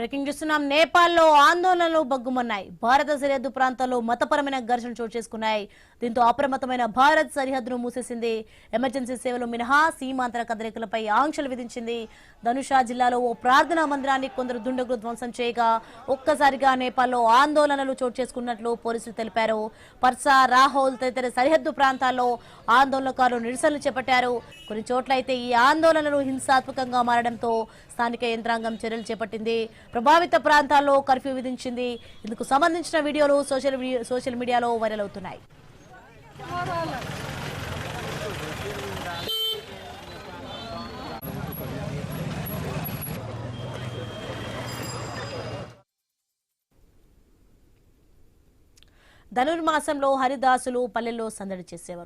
Breaking చూస్తున్నాం. నేపాల్లో ఆందోళనలు బగ్గుమన్నాయి. భారత సరిహద్దు ప్రాంతాల్లో మతపరమైన ఘర్షణలు చోటు చేసుకున్నాయి. దీంతో అప్రమత్తమైన భారత్ సరిహద్దును మూసేసింది. ఎమర్జెన్సీ సేవలు మినహా సీమాంతర కదలికలపై ఆంక్షలు విధించింది. ధనుషా జిల్లాలో ఓ ప్రార్థనా మందిరాన్ని కొందరు దుండగులు ధ్వంసం చేయగా ఒక్కసారిగా నేపాల్లో ఆందోళనలు చోటు చేసుకున్నట్లు పోలీసులు తెలిపారు. పర్సా, రాహోల్ తదితర సరిహద్దు ప్రాంతాల్లో ఆందోళనకారులు నిరసనలు చేపట్టారు. కొన్ని చోట్ల అయితే ఈ ఆందోళనలు హింసాత్మకంగా మారడంతో స్థానిక యంత్రాంగం చర్యలు చేపట్టింది. ప్రభావిత ప్రాంతాల్లో కర్ఫ్యూ విధించింది. ఇందుకు సంబంధించిన వీడియోలు సోషల్ మీడియాలో వైరల్ అవుతున్నాయి. ధనుర్మాసంలో హరిదాసులు పల్లెల్లో సందడి చేసేవారు.